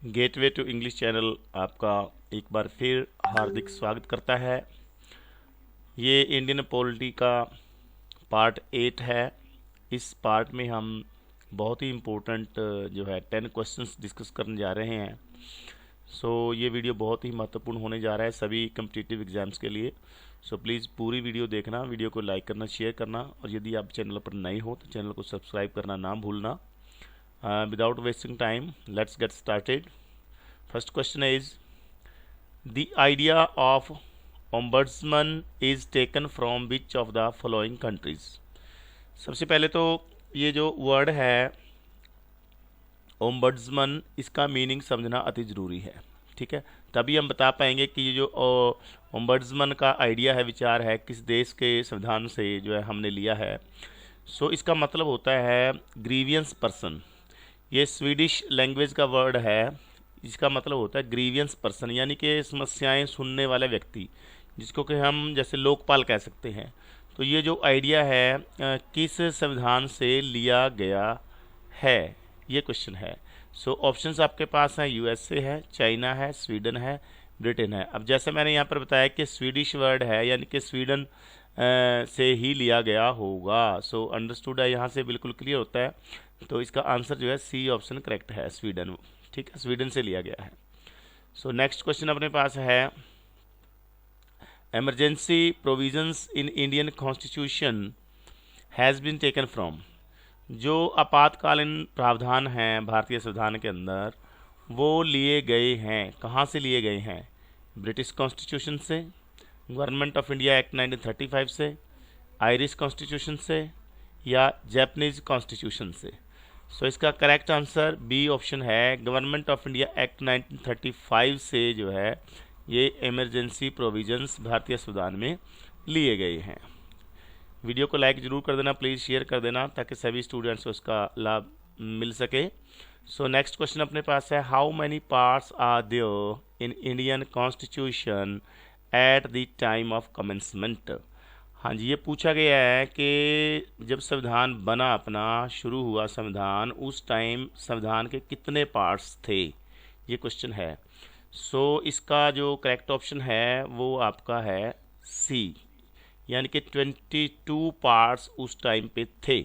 Gateway to English channel आपका एक बार फिर हार्दिक स्वागत करता है। ये इंडियन पॉलिटी का पार्ट 8 है। इस पार्ट में हम बहुत ही इम्पोर्टेंट जो है 10 क्वेश्चंस डिस्कस करने जा रहे हैं। ये वीडियो बहुत ही महत्वपूर्ण होने जा रहा है सभी कम्पिटिटिव एग्जाम्स के लिए। प्लीज़ पूरी वीडियो देखना, वीडियो को लाइक करना, शेयर करना, और यदि आप चैनल पर नए हो तो चैनल को सब्सक्राइब करना ना भूलना। Without wasting time, let's get started. First question is, the idea of ombudsman is taken from which of the following countries? सबसे पहले तो ये जो वर्ड है ओम्बड्समन, इसका मीनिंग समझना अति ज़रूरी है। ठीक है, तभी हम बता पाएंगे कि ये जो ओम्बड्समन का आइडिया है, विचार है, किस देश के संविधान से जो है हमने लिया है। इसका मतलब होता है ग्रीवियंस पर्सन। ये स्वीडिश लैंग्वेज का वर्ड है, इसका मतलब होता है ग्रीवियंस पर्सन, यानी कि समस्याएं सुनने वाला व्यक्ति, जिसको कि हम जैसे लोकपाल कह सकते हैं। तो ये जो आइडिया है किस संविधान से लिया गया है, ये क्वेश्चन है। ऑप्शंस आपके पास हैं, यूएसए है, चाइना है, स्वीडन है, ब्रिटेन है। अब जैसे मैंने यहाँ पर बताया कि स्वीडिश वर्ड है, यानी कि स्वीडन से ही लिया गया होगा। अंडरस्टूड है, यहाँ से बिल्कुल क्लियर होता है। तो इसका आंसर जो है सी ऑप्शन करेक्ट है, स्वीडन। ठीक है, स्वीडन से लिया गया है। नेक्स्ट क्वेश्चन अपने पास है, emergency provisions in Indian constitution has been taken from. जो आपातकालीन प्रावधान हैं भारतीय संविधान के अंदर, वो लिए गए हैं, कहाँ से लिए गए हैं? ब्रिटिश कॉन्स्टिट्यूशन से, गवर्नमेंट ऑफ इंडिया एक्ट 1935 से, आयरिश कॉन्स्टिट्यूशन से, या जापानीज कॉन्स्टिट्यूशन से। इसका करेक्ट आंसर बी ऑप्शन है, गवर्नमेंट ऑफ इंडिया एक्ट 1935 से जो है ये इमरजेंसी प्रोविजंस भारतीय संविधान में लिए गए हैं। वीडियो को लाइक जरूर कर देना, प्लीज़ शेयर कर देना, ताकि सभी स्टूडेंट्स को उसका लाभ मिल सके। नेक्स्ट क्वेश्चन अपने पास है, how many parts are there in Indian constitution at the time of commencement. हाँ जी, ये पूछा गया है कि जब संविधान बना, अपना शुरू हुआ संविधान, उस टाइम संविधान के कितने पार्ट्स थे, ये क्वेश्चन है। इसका जो करेक्ट ऑप्शन है वो आपका है सी, यानी कि 22 पार्ट्स उस टाइम पे थे।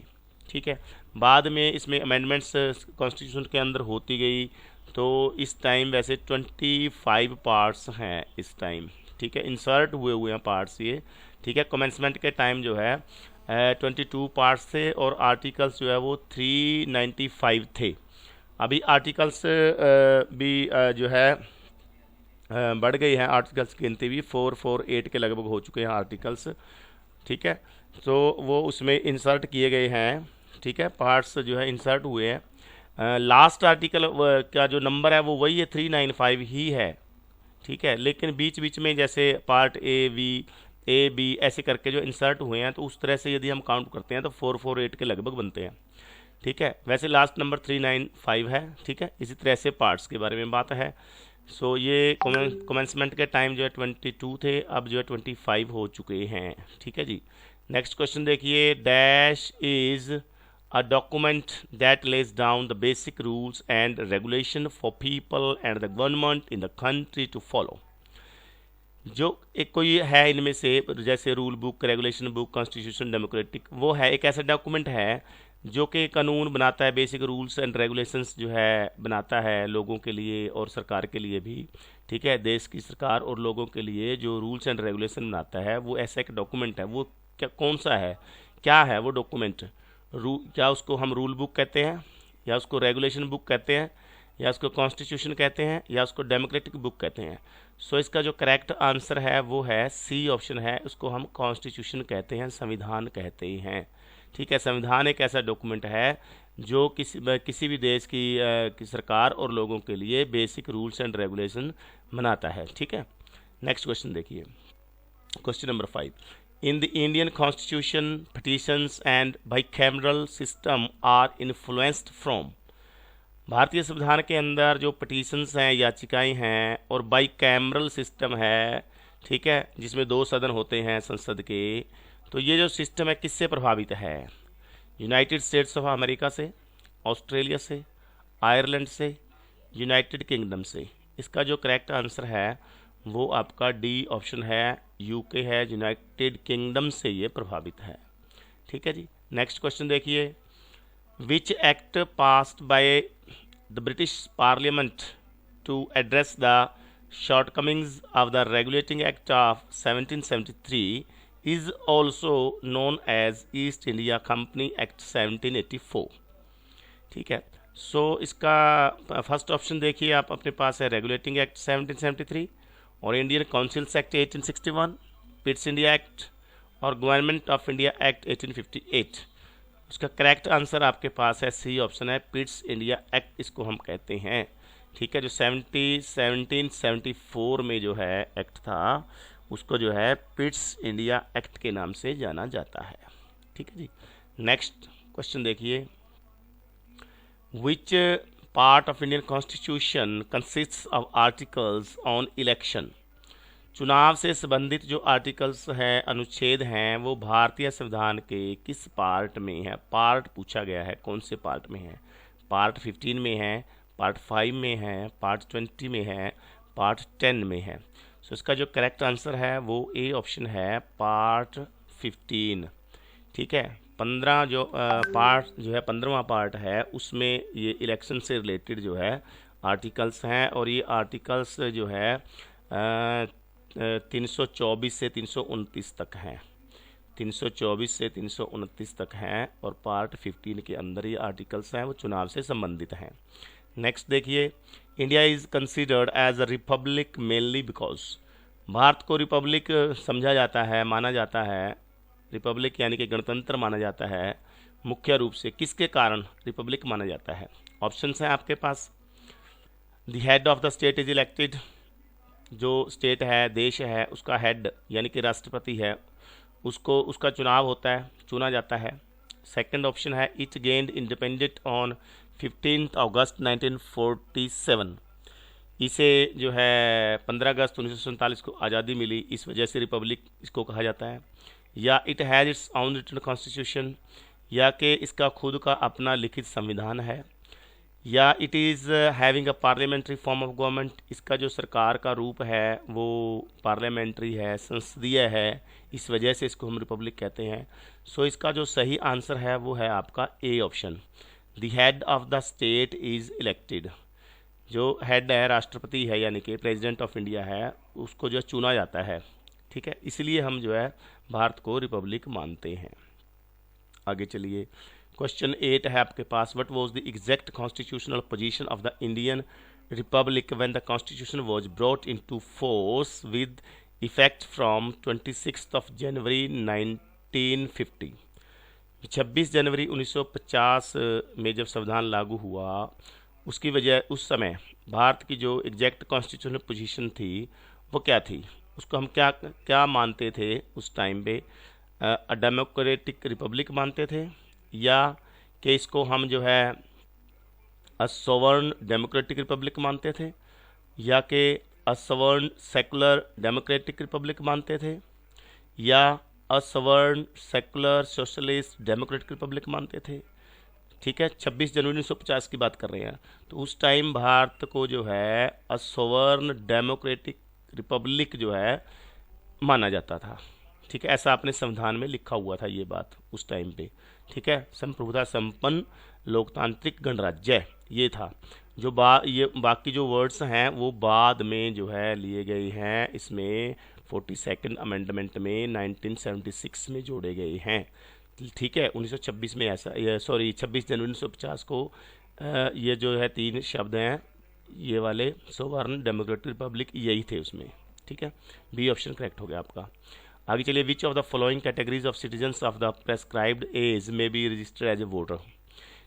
ठीक है, बाद में इसमें अमेंडमेंट्स कॉन्स्टिट्यूशन के अंदर होती गई, तो इस टाइम वैसे 25 पार्ट्स हैं इस टाइम। ठीक है, इंसर्ट हुए हैं पार्ट्स ये। ठीक है, कमेंसमेंट के टाइम जो है 22 पार्ट्स थे, और आर्टिकल्स जो है वो 395 थे। अभी आर्टिकल्स भी जो है बढ़ गई हैं, आर्टिकल्स की गिनती भी 448 के लगभग हो चुके हैं आर्टिकल्स। ठीक है, तो वो उसमें इंसर्ट किए गए हैं। ठीक है, पार्ट्स जो है इंसर्ट हुए हैं। लास्ट आर्टिकल का जो नंबर है वो वही है, 395 ही है। ठीक है, लेकिन बीच बीच में जैसे पार्ट ए बी ऐसे करके जो इंसर्ट हुए हैं, तो उस तरह से यदि हम काउंट करते हैं तो 448 के लगभग बनते हैं। ठीक है, वैसे लास्ट नंबर 395 है। ठीक है, इसी तरह से पार्ट्स के बारे में बात है। ये कमेंसमेंट के टाइम जो है 22 थे, अब जो है 25 हो चुके हैं। ठीक है जी, नेक्स्ट क्वेश्चन देखिए, dash is a document that lays down the basic rules and regulation for people and the government in the country to follow. जो एक कोई है इनमें से, जैसे rule book, regulation book, constitution, democratic, वो है एक ऐसा डॉक्यूमेंट है जो कि कानून बनाता है, बेसिक रूल्स एंड रेगुलेशंस जो है बनाता है लोगों के लिए और सरकार के लिए भी। ठीक है, देश की सरकार और लोगों के लिए जो रूल्स एंड रेगुलेशन बनाता है, वो ऐसा एक डॉक्यूमेंट है। वो क्या, कौन सा है, क्या है वो डॉक्यूमेंट? क्या उसको हम रूल बुक कहते हैं, या उसको रेगुलेशन बुक कहते हैं, या उसको कॉन्स्टिट्यूशन कहते हैं, या उसको डेमोक्रेटिक बुक कहते हैं? इसका जो करेक्ट आंसर है वो है सी ऑप्शन है, उसको हम कॉन्स्टिट्यूशन कहते हैं, संविधान कहते हैं। ठीक है, संविधान एक ऐसा डॉक्यूमेंट है जो किसी भी देश की सरकार और लोगों के लिए बेसिक रूल्स एंड रेगुलेशन बनाता है। ठीक है, नेक्स्ट क्वेश्चन देखिए, question number 5, in the Indian constitution petitions and bicameral system are influenced from. भारतीय संविधान के अंदर जो पिटीशंस हैं, याचिकाएं हैं, और बाइकैमरल सिस्टम है, ठीक है, जिसमें 2 सदन होते हैं संसद के, तो ये जो सिस्टम है किससे प्रभावित है? यूनाइटेड स्टेट्स ऑफ अमेरिका से, ऑस्ट्रेलिया से, आयरलैंड से, यूनाइटेड किंगडम से। इसका जो करेक्ट आंसर है वो आपका डी ऑप्शन है, यूके है, यूनाइटेड किंगडम से ये प्रभावित है। ठीक है जी। नेक्स्ट क्वेश्चन देखिए, which act passed by the British parliament to address the shortcomings of the Regulating Act of 1773 is also known as East India Company Act 1784। ठीक है, सो इसका फर्स्ट ऑप्शन देखिए आप अपने पास है रेगुलेटिंग एक्ट 1773 और Indian councils act 1861, Pitt's India act और गवर्नमेंट ऑफ इंडिया एक्ट 1858। उसका करेक्ट आंसर आपके पास है सी ऑप्शन है, पिट्स इंडिया एक्ट इसको हम कहते हैं। ठीक है, जो 1774 में जो है एक्ट था उसको जो है पिट्स इंडिया एक्ट के नाम से जाना जाता है। ठीक है जी। नेक्स्ट क्वेश्चन देखिए, which part of Indian constitution consists of articles on election. चुनाव से संबंधित जो आर्टिकल्स हैं, अनुच्छेद हैं, वो भारतीय संविधान के किस पार्ट में है? पार्ट पूछा गया है, कौन से पार्ट में है? पार्ट 15 में है, पार्ट 5 में है, पार्ट 20 में है, पार्ट 10 में है। सो इसका जो करेक्ट आंसर है वो ए ऑप्शन है, पार्ट 15। ठीक है, 15 जो पार्ट जो है 15वां पार्ट है उसमें ये इलेक्शन से रिलेटेड जो है आर्टिकल्स हैं और ये आर्टिकल्स जो है 324 से 329 तक हैं। 324 से 329 तक हैं और पार्ट 15 के अंदर ये आर्टिकल्स हैं, वो चुनाव से संबंधित हैं। नेक्स्ट देखिए, India is considered as a republic mainly because. भारत को रिपब्लिक समझा जाता है, माना जाता है, रिपब्लिक यानी कि गणतंत्र माना जाता है मुख्य रूप से किसके कारण रिपब्लिक माना जाता है? ऑप्शंस हैं आपके पास। The head of the state is elected, जो स्टेट है, देश है, उसका हेड यानी कि राष्ट्रपति है, उसको उसका चुनाव होता है, चुना जाता है। सेकंड ऑप्शन है, इट गेन्ड इंडिपेंडेंट ऑन 15 अगस्त 1947। इसे जो है 15 अगस्त 1947 को आज़ादी मिली, इस वजह से रिपब्लिक इसको कहा जाता है। या it has its own written constitution, या कि इसका खुद का अपना लिखित संविधान है। या it is having a parliamentary form of government, इसका जो सरकार का रूप है वो पार्लियामेंट्री है, संसदीय है, इस वजह से इसको हम रिपब्लिक कहते हैं। सो इसका जो सही आंसर है वो है आपका A option, the head of the state is elected. जो हेड है, राष्ट्रपति है यानी कि प्रेसिडेंट ऑफ इंडिया है, उसको जो चुना जाता है। ठीक है, इसलिए हम जो है भारत को रिपब्लिक मानते हैं। आगे चलिए, क्वेश्चन 8 है आपके पास, what was the exact constitutional position of the Indian republic when the constitution was brought into force with effect from 26 जनवरी 1950। 26 जनवरी 1950 में जब संविधान लागू हुआ, उसकी वजह उस समय भारत की जो एग्जैक्ट कॉन्स्टिट्यूशनल पोजीशन थी वो क्या थी? उसको हम क्या क्या मानते थे उस टाइम पे? डेमोक्रेटिक रिपब्लिक मानते थे, या कि इसको हम जो है असवर्न डेमोक्रेटिक रिपब्लिक मानते थे, या कि असवर्न सेकुलर डेमोक्रेटिक रिपब्लिक मानते थे, या असवर्ण सेकुलर सोशलिस्ट डेमोक्रेटिक रिपब्लिक मानते थे? ठीक है, 26 जनवरी 1950 की बात कर रहे हैं, तो उस टाइम भारत को जो है असवर्ण डेमोक्रेटिक रिपब्लिक जो है माना जाता था। ठीक है, ऐसा अपने संविधान में लिखा हुआ था ये बात उस टाइम पे। ठीक है, संप्रभुता संपन्न लोकतांत्रिक गणराज्य ये था। जो ये बाकी जो वर्ड्स हैं वो बाद में जो है लिए गए हैं, इसमें 42nd अमेंडमेंट में 1976 में जोड़े गए हैं। ठीक है, 1926 में ऐसा 26 जनवरी 1950 को ये जो है 3 शब्द हैं ये वाले, सोवर्ण डेमोक्रेटिक रिपब्लिक, यही थे उसमें। ठीक है, बी ऑप्शन करेक्ट हो गया आपका। आगे चलिए, which of the following categories of citizens of the prescribed age may be registered as a voter.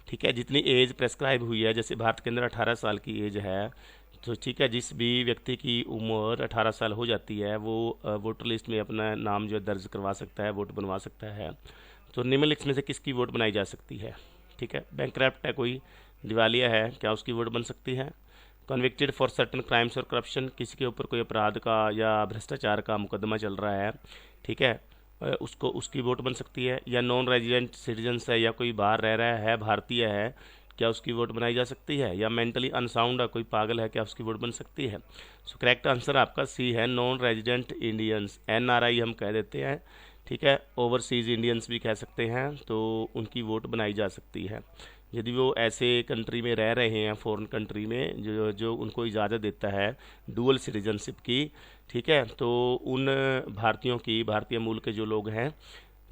ठीक है, जितनी एज प्रेस्क्राइब हुई है, जैसे भारत के अंदर 18 साल की एज है, तो ठीक है, जिस भी व्यक्ति की उम्र 18 साल हो जाती है वो वोटर लिस्ट में अपना नाम जो है दर्ज करवा सकता है, वोट बनवा सकता है। तो निम्नलिखित में से किसकी वोट बनाई जा सकती है? ठीक है, बैंकक्रप्ट है कोई, दिवालिया है, क्या उसकी वोट बन सकती है? कन्विक्टेड फॉर सर्टन क्राइम्स और करप्शन, किसी के ऊपर कोई अपराध का या भ्रष्टाचार का मुकदमा चल रहा है, ठीक है, उसको उसकी वोट बन सकती है। या नॉन रेजिडेंट सिटीजन्स है, या कोई बाहर रह रहा है, भारतीय है, क्या उसकी वोट बनाई जा सकती है? या मेंटली अनसाउंड है, कोई पागल है, क्या उसकी वोट बन सकती है? सो करेक्ट आंसर आपका सी है, नॉन रेजिडेंट इंडियंस, NRI हम कह देते हैं, ठीक है, ओवरसीज़ इंडियंस भी कह सकते हैं, तो उनकी वोट बनाई जा सकती है यदि वो ऐसे कंट्री में रह रहे हैं, फॉरेन कंट्री में, जो उनको इजाज़त देता है डुअल सिटीजनशिप की, ठीक है, तो उन भारतीयों की, भारतीय मूल के जो लोग हैं,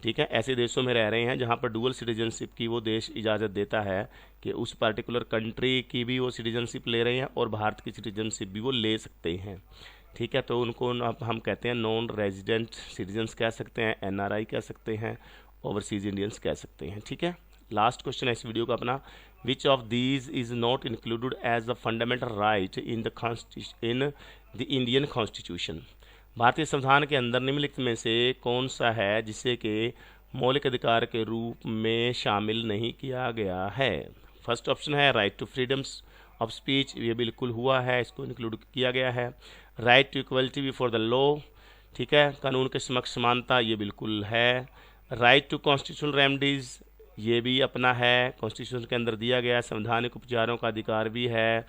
ठीक है, ऐसे देशों में रह रहे हैं जहाँ पर डुअल सिटीजनशिप की वो देश इजाज़त देता है कि उस पर्टिकुलर कंट्री की भी वो सिटीजनशिप ले रहे हैं और भारत की सिटीजनशिप भी वो ले सकते हैं, ठीक है, तो उनको हम कहते हैं नॉन रेजिडेंट सिटीजन्स कह सकते हैं, NRI कह सकते हैं, ओवरसीज़ इंडियंस कह सकते हैं, ठीक है। लास्ट क्वेश्चन है इस वीडियो का अपना, which of these is not included as the fundamental right in the Indian constitution. भारतीय संविधान के अंदर निम्नलिखित में से कौन सा है जिसे कि मौलिक अधिकार के रूप में शामिल नहीं किया गया है? फर्स्ट ऑप्शन है right to freedoms of speech, ये बिल्कुल हुआ है, इसको इंक्लूड किया गया है। Right to equality before the law, ठीक है, कानून के समक्ष समानता, ये बिल्कुल है। राइट टू कॉन्स्टिट्यूशनल रेमेडीज़, ये भी अपना है, कॉन्स्टिट्यूशन के अंदर दिया गया है। संवैधानिक उपचारों का अधिकार भी है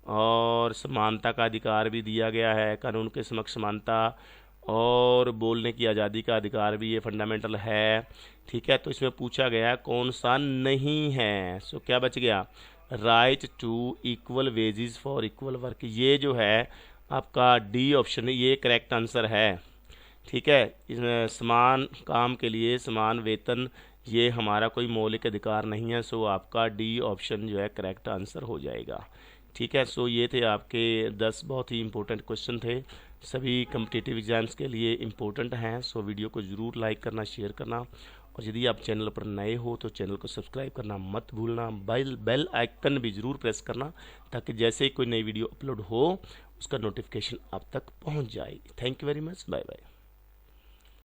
और समानता का अधिकार भी दिया गया है, कानून के समक्ष समानता और बोलने की आज़ादी का अधिकार भी ये फंडामेंटल है, ठीक है। तो इसमें पूछा गया कौन सा नहीं है, सो क्या बच गया? Right to equal wages for equal work, ये जो है आपका डी ऑप्शन, ये करेक्ट आंसर है, ठीक है। इसमें समान काम के लिए समान वेतन, ये हमारा कोई मौलिक अधिकार नहीं है, सो आपका डी ऑप्शन जो है करेक्ट आंसर हो जाएगा, ठीक है। सो ये थे आपके 10 बहुत ही इंपॉर्टेंट क्वेश्चन थे, सभी कम्पिटिटिव एग्जाम्स के लिए इम्पोर्टेंट हैं। सो वीडियो को ज़रूर लाइक करना, शेयर करना, और यदि आप चैनल पर नए हो तो चैनल को सब्सक्राइब करना मत भूलना, बेल आइकन भी ज़रूर प्रेस करना ताकि जैसे ही कोई नई वीडियो अपलोड हो उसका नोटिफिकेशन आप तक पहुंच जाए। Thank you very much, bye bye.